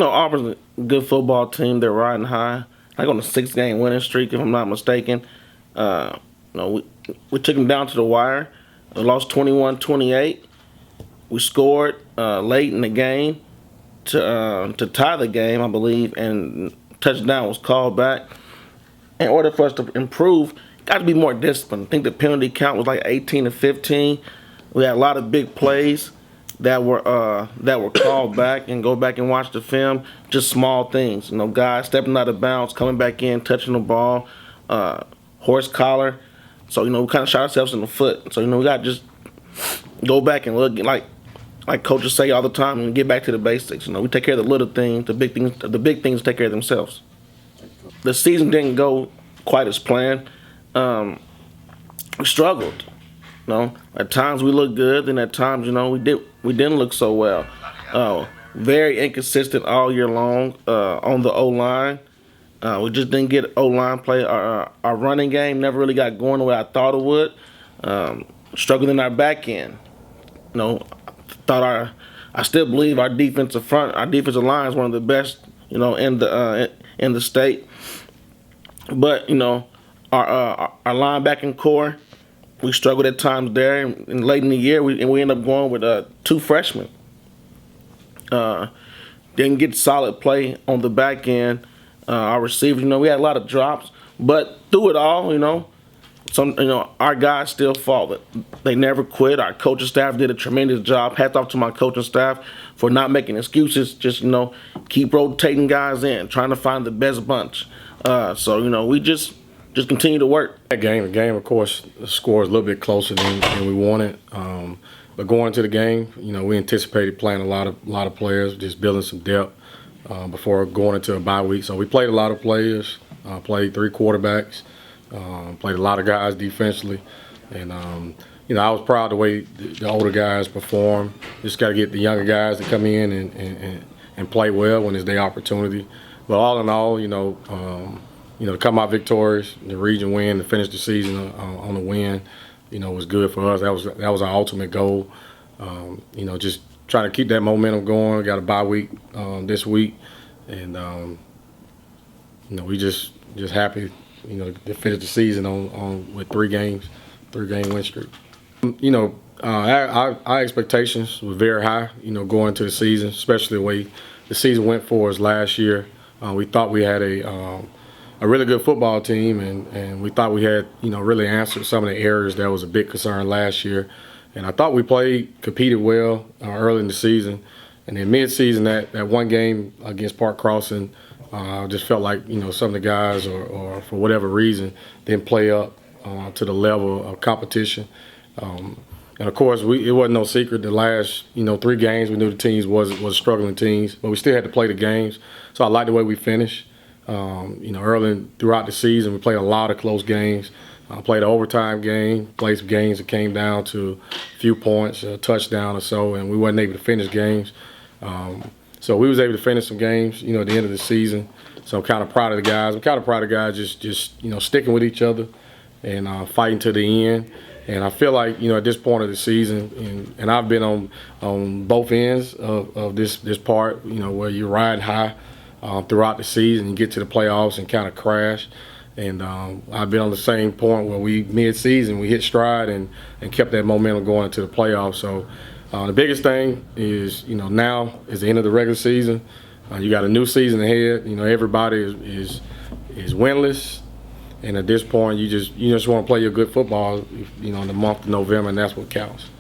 Auburn's a good football team. They're riding high. Like on a 6-game winning streak, if I'm not mistaken. We took them down to the wire. We lost 21-28. We scored late in the game to tie the game, I believe, and touchdown was called back. In order for us to improve, got to be more disciplined. I think the penalty count was like 18-15. We had a lot of big plays that were called back, and go back and watch the film. Just small things, guys stepping out of bounds, coming back in, touching the ball, horse collar. So we kind of shot ourselves in the foot. So we got to just go back and look like coaches say all the time, and get back to the basics. We take care of the little things. The big things take care of themselves. The season didn't go quite as planned. We struggled. At times we looked good, and at times we didn't look so well. Very inconsistent all year long on the O-line. We just didn't get O-line play. Our running game never really got going the way I thought it would. Struggled in our back end. I still believe our defensive line is one of the best, in the state. But our linebacking core, we struggled at times there. And late in the year, we ended up going with 2 freshmen. Didn't get solid play on the back end. Our receivers, we had a lot of drops, but through it all, our guys still fought. They never quit. Our coaching staff did a tremendous job. Hats off to my coaching staff for not making excuses. Just keep rotating guys in, trying to find the best bunch. So we just continue to work. The game, of course, the score is a little bit closer than we wanted. But going into the game, we anticipated playing a lot of players, just building some depth before going into a bye week. So we played a lot of players, played 3 quarterbacks. Played a lot of guys defensively, and I was proud of the way the older guys perform. Just got to get the younger guys to come in and play well when it's their opportunity. But all in all, to come out victorious, the region win, to finish the season on a win, was good for us. That was our ultimate goal. Just trying to keep that momentum going. We got a bye week this week, and we just happy. To finish the season on with 3 game win streak. Our expectations were very high. Going into the season, especially the way the season went for us last year. We thought we had a really good football team, and we thought we had really answered some of the areas that was a big concern last year. And I thought we competed well early in the season, and then mid-season that one game against Park Crossing. I just felt like some of the guys, or for whatever reason, didn't play up to the level of competition. And of course, it wasn't no secret. The last 3 games, we knew the teams was struggling teams, but we still had to play the games. So I like the way we finished. Early throughout the season, we played a lot of close games. Played an overtime game, played some games that came down to a few points, a touchdown or so, and we wasn't able to finish games. So we was able to finish some games, at the end of the season. So I'm kind of proud of the guys. I'm kind of proud of the guys just sticking with each other and fighting to the end. And I feel like, at this point of the season, and I've been on both ends of this part, where you're riding high throughout the season, you get to the playoffs and kind of crash. And I've been on the same point where mid-season, we hit stride and kept that momentum going into the playoffs. So the biggest thing is, now is the end of the regular season. You got a new season ahead. Everybody is winless, and at this point, you just want to play your good football. In the month of November, and that's what counts.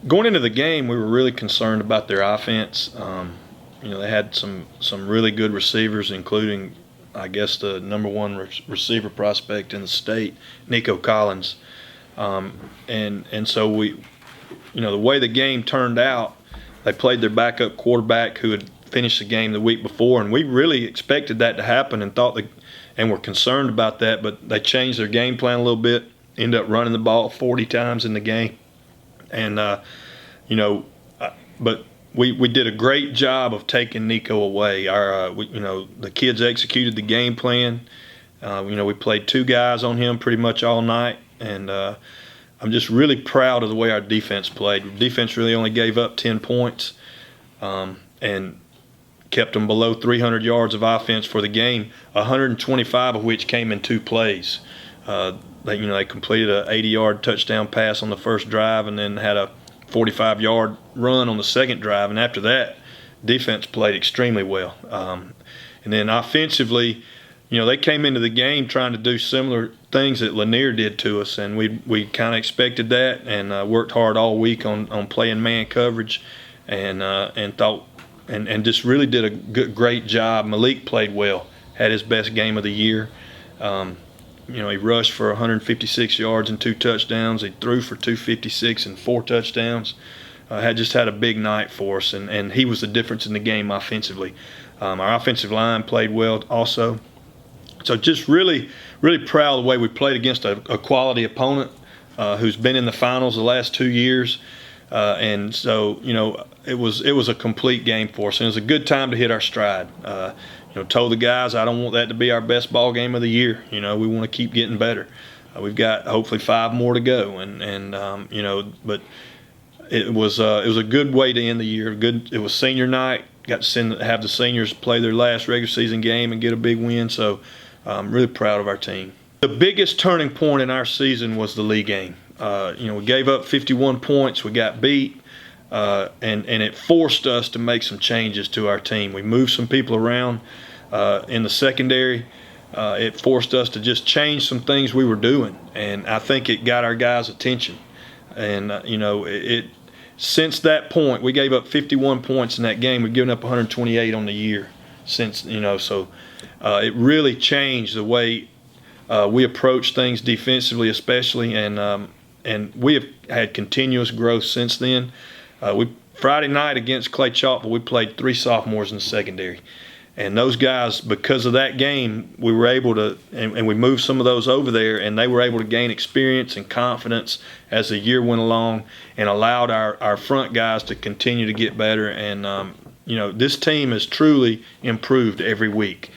Going into the game, we were really concerned about their offense. They had some really good receivers, including, I guess, the number 1 receiver prospect in the state, Nico Collins, and so we. The way the game turned out, they played their backup quarterback who had finished the game the week before, and we really expected that to happen and were concerned about that, but they changed their game plan a little bit, ended up running the ball 40 times in the game. And, but we did a great job of taking Nico away. The kids executed the game plan. We played 2 guys on him pretty much all night, and I'm just really proud of the way our defense played. Defense really only gave up 10 points, and kept them below 300 yards of offense for the game, 125 of which came in 2 plays. They completed a 80-yard touchdown pass on the first drive and then had a 45-yard run on the second drive. And after that, defense played extremely well. And then offensively, they came into the game trying to do similar things that Lanier did to us, and we kind of expected that, and worked hard all week on playing man coverage, and just really did a great job. Malik played well, had his best game of the year. He rushed for 156 yards and 2 touchdowns. He threw for 256 and 4 touchdowns. Had a big night for us, and he was the difference in the game offensively. Our offensive line played well also. So just really, really proud of the way we played against a quality opponent who's been in the finals the last 2 years. And so, it was a complete game for us, and it was a good time to hit our stride. Told the guys I don't want that to be our best ball game of the year. We want to keep getting better. We've got hopefully 5 more to go, but it was a good way to end the year. It was senior night. Got to have the seniors play their last regular season game and get a big win. So I'm really proud of our team. The biggest turning point in our season was the league game. We gave up 51 points. We got beat. And it forced us to make some changes to our team. We moved some people around in the secondary. It forced us to just change some things we were doing, and I think it got our guys' attention. And since that point, we gave up 51 points in that game. We've given up 128 on the year since. So it really changed the way we approach things defensively, especially, and we have had continuous growth since then. Friday night against Clay Chalkville, we played 3 sophomores in the secondary. And those guys, because of that game, we were able to, and we moved some of those over there, and they were able to gain experience and confidence as the year went along, and allowed our front guys to continue to get better. And, this team has truly improved every week.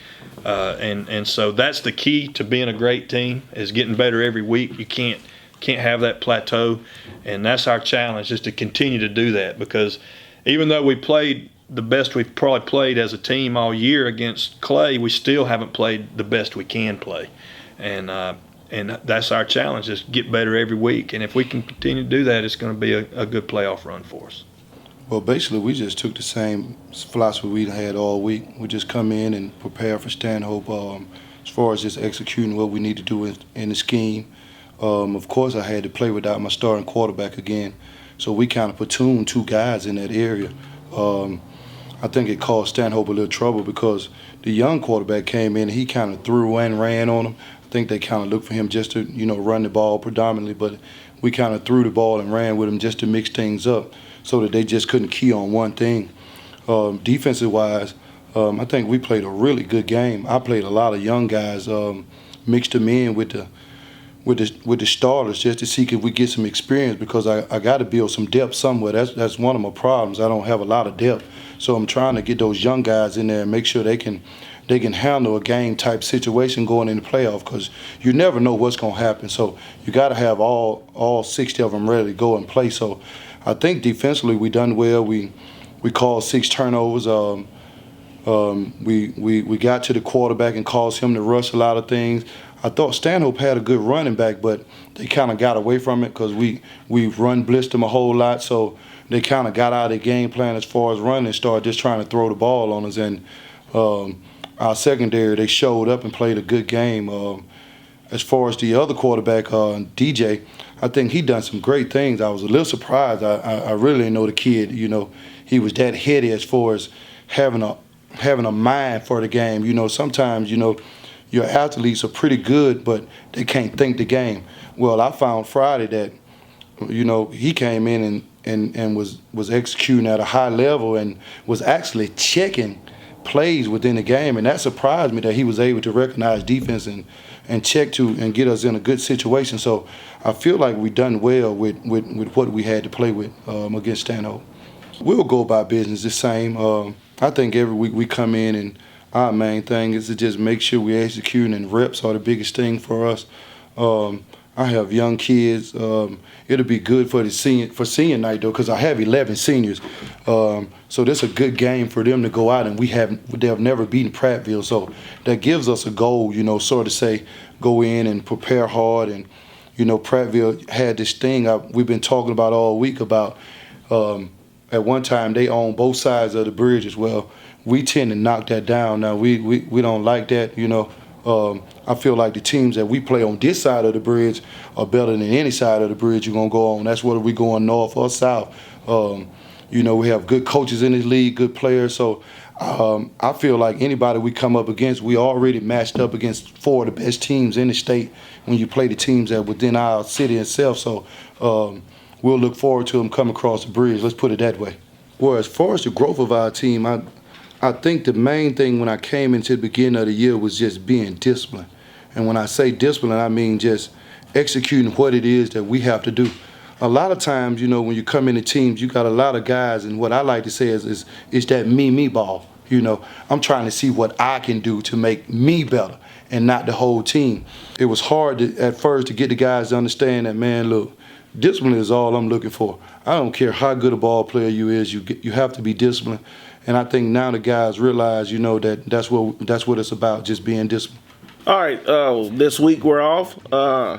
And so that's the key to being a great team, is getting better every week. You can't have that plateau, and that's our challenge, is to continue to do that, because even though we played the best we've probably played as a team all year against Clay, we still haven't played the best we can play, and that's our challenge, is get better every week. And if we can continue to do that, it's going to be a good playoff run for us. Well, basically, we just took the same philosophy we had all week. We just come in and prepare for Stanhope as far as just executing what we need to do in the scheme. Of course, I had to play without my starting quarterback again, so we kind of platooned 2 guys in that area. I think it caused Stanhope a little trouble, because the young quarterback came in and he kind of threw and ran on him. I think they kind of looked for him just to, run the ball predominantly, but we kind of threw the ball and ran with him just to mix things up so that they just couldn't key on one thing. Defensive-wise, I think we played a really good game. I played a lot of young guys, mixed them in with the starters just to see if we get some experience, because I got to build some depth somewhere. That's one of my problems. I don't have a lot of depth, so I'm trying to get those young guys in there and make sure they can handle a game type situation going in the playoff, because you never know what's going to happen. So you got to have all 60 of them ready to go and play. So I think defensively we done well. We called 6 turnovers. We got to the quarterback and caused him to rush a lot of things. I thought Stanhope had a good running back, but they kind of got away from it, because we blitzed them a whole lot. So they kind of got out of their game plan as far as running and started just trying to throw the ball on us. And our secondary, they showed up and played a good game. As far as the other quarterback, DJ, I think he done some great things. I was a little surprised. I really didn't know the kid. He was that heady as far as having a mind for the game. Sometimes your athletes are pretty good, but they can't think the game. Well, I found Friday that, he came in and was executing at a high level and was actually checking plays within the game, and that surprised me that he was able to recognize defense and check and get us in a good situation. So I feel like we done well with what we had to play with against Stanhope. We'll go about business the same. I think every week we come in, and our main thing is to just make sure we execute, and reps are the biggest thing for us. I have young kids. It'll be good for senior night though, because I have 11 seniors. So this is a good game for them to go out, and they've never beaten Prattville, so that gives us a goal, sort of say go in and prepare hard. And Prattville had this thing we've been talking about all week about. At one time they owned both sides of the bridges. Well, we tend to knock that down now. We don't like that. I feel like the teams that we play on this side of the bridge are better than any side of the bridge you're going to go on. That's whether we going north or south. We have good coaches in this league, good players. So I feel like anybody we come up against, we already matched up against 4 of the best teams in the state when you play the teams that within our city itself. So we'll look forward to them coming across the bridge. Let's put it that way. Well, as far as the growth of our team, I think the main thing when I came into the beginning of the year was just being disciplined. And when I say discipline, I mean just executing what it is that we have to do. A lot of times, when you come into teams, you got a lot of guys, and what I like to say is that me ball. I'm trying to see what I can do to make me better and not the whole team. It was hard at first to get the guys to understand that, man, look, discipline is all I'm looking for. I don't care how good a ball player you is, you have to be disciplined. And I think now the guys realize, that's what it's about, just being disciplined. All right, this week we're off.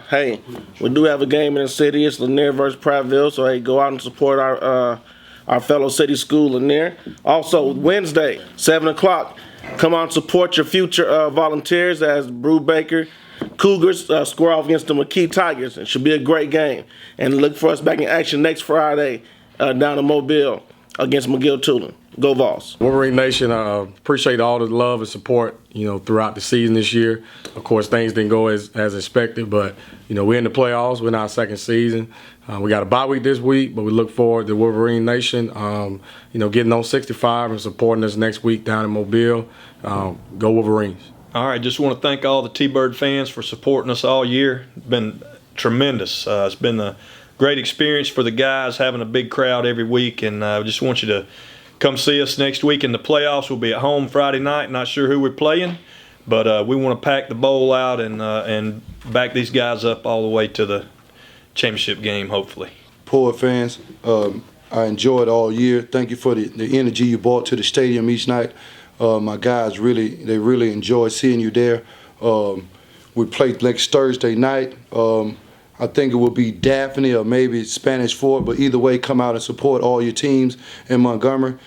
Hey, we do have a game in the city. It's Lanier versus Prattville, so hey, go out and support our fellow city school Lanier. Also, Wednesday, 7 o'clock, come on, support your future volunteers as Brubaker Cougars square off against the McKee Tigers. It should be a great game. And look for us back in action next Friday down in Mobile against McGill-Tulane. Go Vols. Wolverine Nation, appreciate all the love and support, throughout the season this year. Of course, things didn't go as expected, but, we're in the playoffs. We're in our second season. We got a bye week this week, but we look forward to Wolverine Nation, getting on 65 and supporting us next week down in Mobile. Go Wolverines. All right, just want to thank all the T-Bird fans for supporting us all year. It's been tremendous. It's been a great experience for the guys, having a big crowd every week, and I just want you to come see us next week in the playoffs. We'll be at home Friday night. Not sure who we're playing, but we want to pack the bowl out and back these guys up all the way to the championship game, hopefully. Poor fans, I enjoyed all year. Thank you for the energy you brought to the stadium each night. My guys really enjoy seeing you there. We play next Thursday night. I think it will be Daphne or maybe Spanish Fort, but either way, come out and support all your teams in Montgomery.